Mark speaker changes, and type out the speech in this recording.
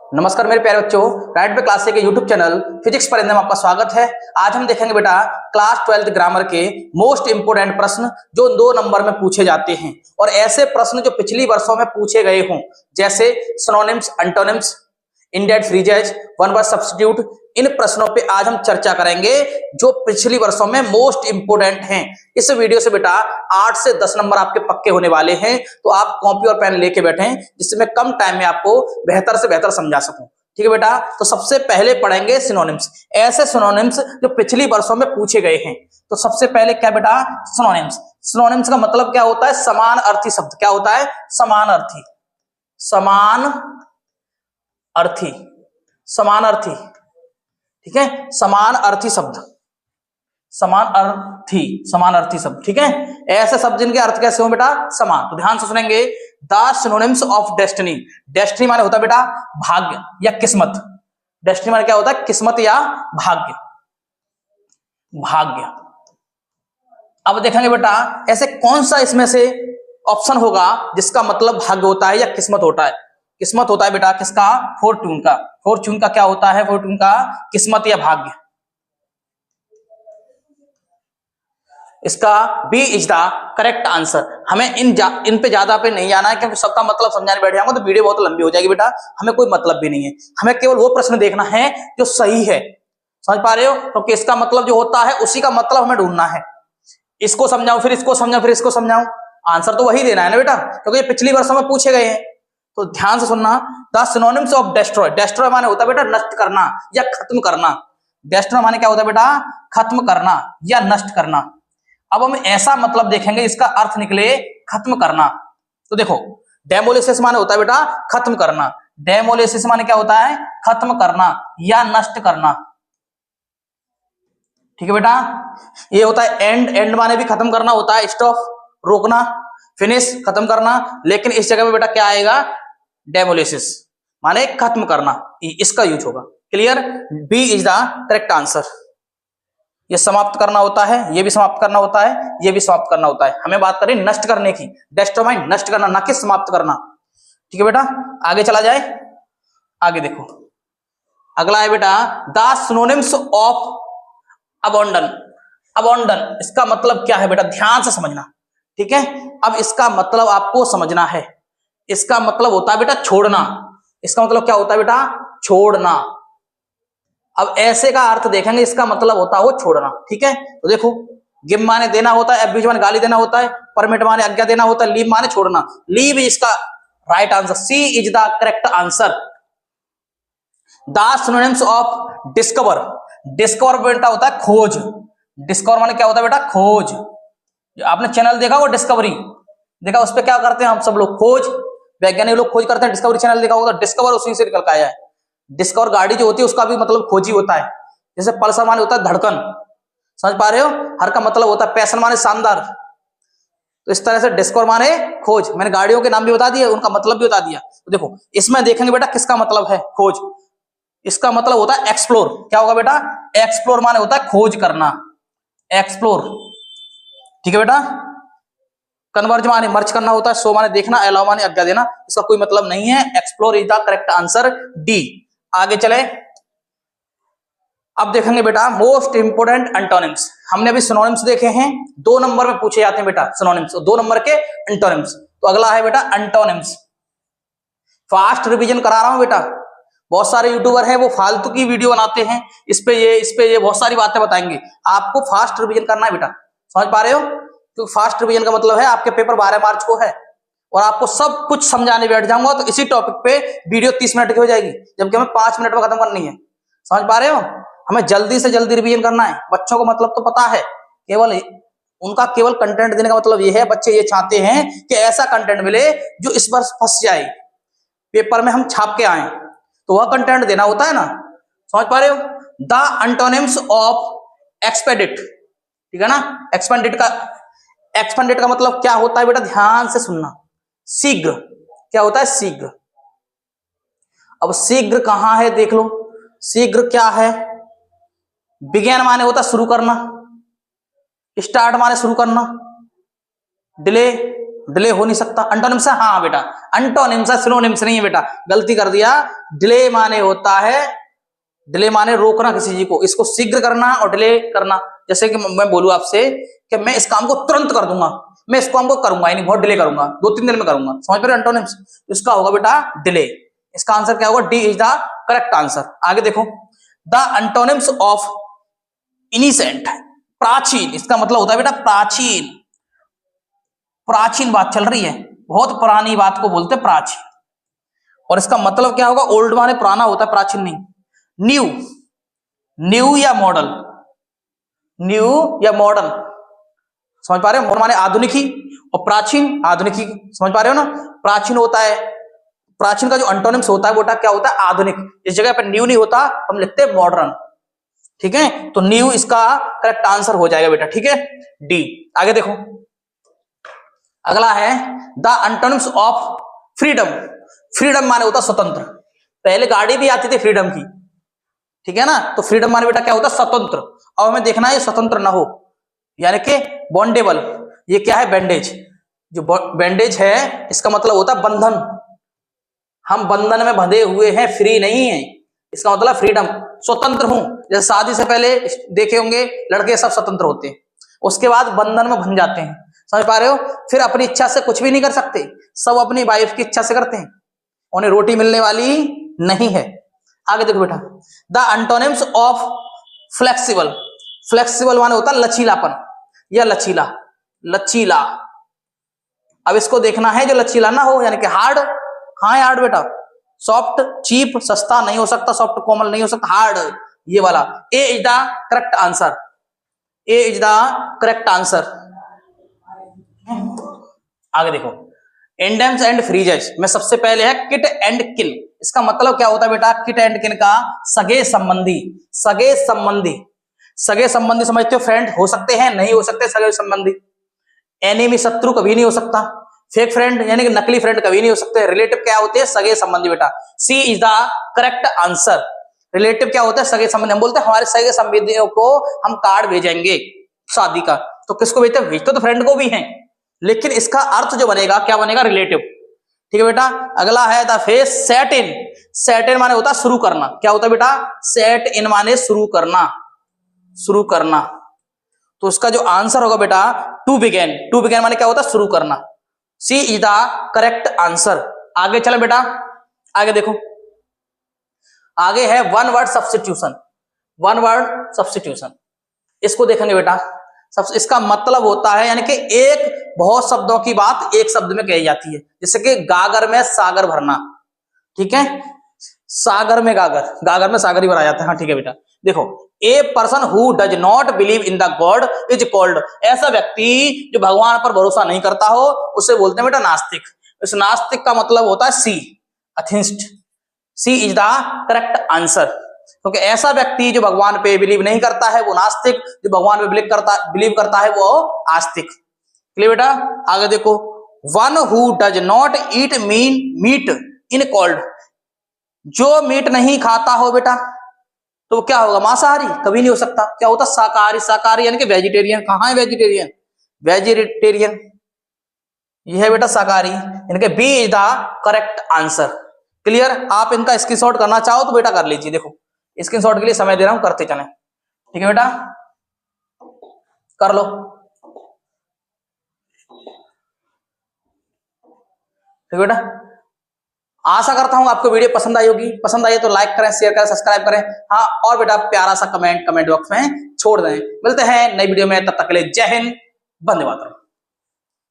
Speaker 1: नमस्कार मेरे प्यारे बच्चों, राइट पे क्लास के यूट्यूब चैनल फिजिक्स पर में आपका स्वागत है। आज हम देखेंगे बेटा क्लास 12th ग्रामर के मोस्ट इंपोर्टेंट प्रश्न जो 2 नंबर में पूछे जाते हैं और ऐसे प्रश्न जो पिछली वर्षों में पूछे गए हों, जैसे सिनोनिम्स, एंटोनिम्स, इंडेड फ्रीजेज, वन वर्ड सब्स्टिट्यूट। इन प्रश्नों पे आज हम चर्चा करेंगे जो पिछली वर्षों में मोस्ट इंपोर्टेंट हैं। इस वीडियो से बेटा 8 से 10 नंबर आपके पक्के होने वाले हैं, तो आप कॉपी और पेन लेके बैठें जिससे मैं कम टाइम में आपको बेहतर से बेहतर समझा सकूं। ठीक है बेटा, तो सबसे पहले पढ़ेंगे सिनोनिम्स, ऐसे सिनोनिम्स जो पिछली वर्षों में पूछे गए हैं। तो सबसे पहले क्या बेटा, सिनोनिम्स। सिनोनिम्स का मतलब क्या होता है? समान अर्थी शब्द। क्या होता है? समान अर्थी, समान अर्थी, समान अर्थी। ठीक है, समान अर्थी शब्द, समान अर्थी, समान अर्थी शब्द। ठीक है, ऐसे शब्द जिनके अर्थ कैसे हो बेटा? समान। तो ध्यान से सुनेंगे। The synonyms of destiny. Destiny माने होता है बेटा भाग्य या किस्मत। डेस्टिनी माने क्या होता है? किस्मत या भाग्य, भाग्य। अब देखेंगे बेटा ऐसे कौन सा इसमें से ऑप्शन होगा जिसका मतलब भाग्य होता है या किस्मत होता है। किस्मत होता है बेटा किसका? फॉर्च्यून का। फॉर्च्यून का क्या होता है? फॉर्च्यून का किस्मत या भाग्य। इसका B is the correct answer. हमें इन पे ज्यादा पे नहीं जाना है क्योंकि सबका मतलब समझाने बैठ जाऊंगा तो वीडियो बहुत लंबी हो जाएगी बेटा। हमें कोई मतलब भी नहीं है, हमें केवल वो प्रश्न देखना है जो सही है। समझ पा रहे हो? क्योंकि इसका मतलब जो होता है उसी का मतलब हमें ढूंढना है। इसको समझाओ, फिर इसको समझाओ, फिर इसको समझाओ, आंसर तो वही देना है ना बेटा, क्योंकि ये पिछली वर्षों में पूछे गए हैं। तो ध्यान से सुनना। The synonyms of destroy. Destroy माने होता है बेटा नष्ट करना या खत्म करना। डेस्ट्रॉय माने क्या होता है बेटा? खत्म करना या नष्ट करना। अब हम ऐसा मतलब देखेंगे इसका अर्थ निकले खत्म करना। तो देखो, डेमोलिसिस माने होता है बेटा खत्म करना। डेमोलिसिस माने क्या होता है? खत्म करना या नष्ट करना। ठीक है बेटा, ये होता है एंड। एंड माने भी खत्म करना होता है, स्टॉप, रोकना, फिनिश, खत्म करना। लेकिन इस जगह पे बेटा क्या आएगा? डेमोलिसिस माने खत्म करना, इसका यूज होगा। Clear? B is the correct answer. ये समाप्त करना होता है, ये भी समाप्त करना होता है, ये भी समाप्त करना होता है। हमें बात करें नष्ट करने की। डेस्ट्रॉय नष्ट करना, ना कि समाप्त करना। ठीक है बेटा, आगे चला जाए। आगे देखो, अगला है बेटा the synonyms of abandon. Abandon इसका मतलब क्या है बेटा? ध्यान से समझना। ठीक है, अब इसका मतलब आपको समझना है। इसका मतलब होता है बेटा छोड़ना। इसका मतलब क्या होता है बेटा? छोड़ना। अब ऐसे का अर्थ देखेंगे, इसका मतलब होता है वो छोड़ना। ठीक है, तो देखो, गिव माने देना होता है, एब्यूज माने गाली देना होता है, परमिट माने आज्ञा देना होता है, लीव माने छोड़ना। लीव इसका right answer, C is the correct answer. The synonyms of discover. Discover बेटा होता है खोज। डिस्कवर माने क्या होता है बेटा? खोज। आपने चैनल देखा वो डिस्कवरी देखा, उस पर क्या करते हैं हम सब लोग? खोज, वैज्ञानिक लोग खोज करते हैं। डिस्कवरी चैनल देखा होगा, डिस्कवर उसी से निकल के आया है। डिस्कवर गाड़ी जो होती है उसका भी मतलब खोजी होता है। जैसे पल्सर माने होता है धड़कन। समझ पा रहे हो? हर का मतलब होता है पैशन माने शानदार। तो इस तरह से डिस्कवर माने खोज। मैंने गाड़ियों के नाम भी बता दिए, उनका मतलब भी बता दिया। तो देखो इसमें देखेंगे बेटा किसका मतलब है खोज। इसका मतलब होता है एक्सप्लोर। क्या होगा बेटा? एक्सप्लोर माने होता है खोज करना, एक्सप्लोर। ठीक है बेटा, कन्वर्ज माने मर्ज करना होता है, सो माने देखना, अलाउ माने आज्ञा देना। इसका कोई मतलब नहीं है। Explore is the correct answer, D. आगे चले, अब देखेंगे बेटा मोस्ट इंपोर्टेंट एंटोनिम्स। हमने अभी सिनोनिम्स देखे हैं, 2 नंबर में पूछे जाते हैं बेटा सिनोनिम्स, 2 नंबर के एंटोनिम्स। तो अगला है बेटा एंटोनिम्स। फास्ट रिवीजन करा रहा हूं बेटा। बहुत सारे यूट्यूबर हैं वो फालतू की वीडियो बनाते हैं, इस पे ये बहुत सारी बातें बताएंगे। आपको फास्ट रिवीजन करना है बेटा। समझ पा रहे हो? क्योंकि फास्ट रिवीजन का मतलब है आपके पेपर 12 मार्च को है और आपको सब कुछ समझाने बैठ जाऊंगा तो इसी टॉपिक पे वीडियो 30 मिनट की हो जाएगी, जबकि हमें 5 मिनट में खत्म करनी है। समझ पा रहे हो? हमें जल्दी से जल्दी रिवीजन करना है। बच्चों को मतलब तो पता है, केवल उनका केवल कंटेंट देने का मतलब ये है, बच्चे ये चाहते हैं कि ऐसा कंटेंट मिले जो इस बार फंस जाए, पेपर में हम छाप के आए, तो वह कंटेंट देना होता है ना। समझ पा रहे हो? The antonyms of expedite. ठीक है ना, एक्सपेंडिट का मतलब क्या होता है बेटा? ध्यान से सुनना। शीघ्र। क्या होता है? शीघ्र। अब शीघ्र कहां है देख लो। शीघ्र क्या है? बिगेन माने होता है शुरू करना, स्टार्ट माने शुरू करना, डिले, डिले हो नहीं सकता। अंटोनिम्स है, हाँ बेटा अंटोनिम्स है, सिनोनिम्स नहीं है बेटा, गलती कर दिया। डिले माने होता है, डिले माने रोकना किसी चीज को, इसको शीघ्र करना और डिले करना। जैसे कि मैं बोलूं आपसे कि मैं इस काम को तुरंत कर दूंगा, मैं इस काम को करूंगा यानी बहुत डिले करूंगा, 2-3 दिन में करूंगा, समझ पा रहे हो एंटोनिम्स। इसका होगा बेटा डिले। इसका आंसर क्या होगा, D is the correct answer. आगे देखो, द एंटोनिम्स ऑफ इनिसेंट, प्राचीन, इसका मतलब होता है बेटा प्राचीन, प्राचीन बात चल रही है, बहुत पुरानी बात को बोलते हैं प्राचीन। और इसका मतलब क्या होगा, ओल्ड माने पुराना होता है, प्राचीन नहीं। न्यू, न्यू या मॉडल, न्यू या मॉडर्न, समझ पा रहे हो, माने आधुनिक ही, और प्राचीन आधुनिक ही, समझ पा रहे हो ना। प्राचीन होता है, प्राचीन का जो एंटोनिम्स होता है वो क्या होता है, आधुनिक। इस जगह पर न्यू नहीं होता, हम लिखते हैं मॉडर्न, ठीक है। तो न्यू इसका करेक्ट आंसर हो जाएगा बेटा, ठीक है, डी। आगे देखो, अगला है the antonyms of freedom. Freedom माने होता स्वतंत्र, पहले गाड़ी भी आती थी फ्रीडम की, ठीक है ना। तो फ्रीडम माने बेटा क्या होता है, स्वतंत्र। अब हमें देखना है स्वतंत्र ना हो, यानी कि बॉन्डेबल, ये क्या है, बैंडेज। जो बैंडेज है इसका मतलब होता है बंधन, हम बंधन में बंधे हुए हैं, फ्री नहीं है, इसका मतलब फ्रीडम, स्वतंत्र हूं। जैसे शादी से पहले देखे होंगे लड़के सब स्वतंत्र होते हैं, उसके बाद बंधन में बंध जाते हैं, समझ पा रहे हो। फिर अपनी इच्छा से कुछ भी नहीं कर सकते, सब अपनी वाइफ की इच्छा से करते हैं, उन्हें रोटी मिलने वाली नहीं है। आगे देखो बेटा, the antonyms of flexible. Flexible माने होता है लचीलापन या लचीला, लचीला। अब इसको देखना है जो लचीला ना हो, यानी कि हार्ड, हाँ हार्ड बेटा, सॉफ्ट चीप सस्ता नहीं हो सकता, सॉफ्ट कोमल नहीं हो सकता, हार्ड ये वाला। A is the correct answer, A is the correct answer. आगे देखो, एंडेम्स एंड फ्रीजेस में सबसे पहले है किट एंड किन। इसका मतलब क्या होता है बेटा, किट एंड किन का सगे संबंधी, सगे संबंधी, सगे संबंधी समझते हो, फ्रेंड हो सकते हैं, नहीं हो सकते सगे संबंधी। एनिमी शत्रु कभी नहीं हो सकता, फेक फ्रेंड यानी कि नकली फ्रेंड कभी नहीं हो सकते। रिलेटिव क्या होते हैं, सगे संबंधी बेटा, C is the correct answer. Relative क्या होता है, सगे संबंधी। हम बोलते हैं हमारे सगे संबंधियों को हम कार्ड भेजेंगे शादी का, तो किसको भेजते हैं, भेजते तो फ्रेंड को भी हैं, लेकिन इसका अर्थ जो बनेगा क्या बनेगा, रिलेटिव, ठीक है बेटा। अगला है the face set in. Set in माने होता है शुरू करना, क्या होता है बेटा, सेट इन माने शुरू करना, शुरू करना। तो उसका जो आंसर होगा बेटा टू बिगेन। टू बिगेन माने क्या होता है, शुरू करना। सी इज द करेक्ट आंसर। आगे चले बेटा, आगे देखो, आगे है one word substitution. One word substitution, इसको देखेंगे बेटा। सब इसका मतलब होता है यानी कि एक बहुत शब्दों की बात एक शब्द में कही जाती है, जैसे कि गागर में सागर भरना, ठीक है, सागर में गागर, गागर में सागर ही भरा जाता है, हाँ ठीक है बेटा। देखो, a person who does not believe in the God is called. ऐसा व्यक्ति जो भगवान पर भरोसा नहीं करता हो उसे बोलते हैं बेटा नास्तिक। इस नास्तिक का मतलब होता है सी, अथिस्ट। सी इज द करेक्ट आंसर, क्योंकि ऐसा व्यक्ति जो भगवान पे बिलीव नहीं करता है वो नास्तिक, जो भगवान पे बिलीव करता है वो आस्तिक। क्लियर बेटा। आगे देखो, one who does not eat meat in called. जो मीट नहीं खाता हो बेटा तो क्या होगा, मांसाहारी कभी नहीं हो सकता। क्या होता, शाकाहारी। शाकाहारी यानी कि वेजिटेरियन। कहाँ है वेजिटेरियन, वेजिटेरियन ये है बेटा शाकाहारी, यानी कि B is the correct answer. Clear. आप इनका स्क्रीनशॉट करना चाहो तो बेटा कर लीजिए। देखो स्क्रीनशॉट के लिए समय दे रहा हूं, करते चले, ठीक है बेटा, कर लो। ठीक है बेटा, आशा करता हूं आपको वीडियो पसंद आई होगी। पसंद आई तो लाइक करें, शेयर करें, सब्सक्राइब करें, हाँ और बेटा प्यारा सा कमेंट बॉक्स में छोड़ दें। मिलते हैं नई वीडियो में, तब तक के लिए जय हिंद, वंदे मातरम।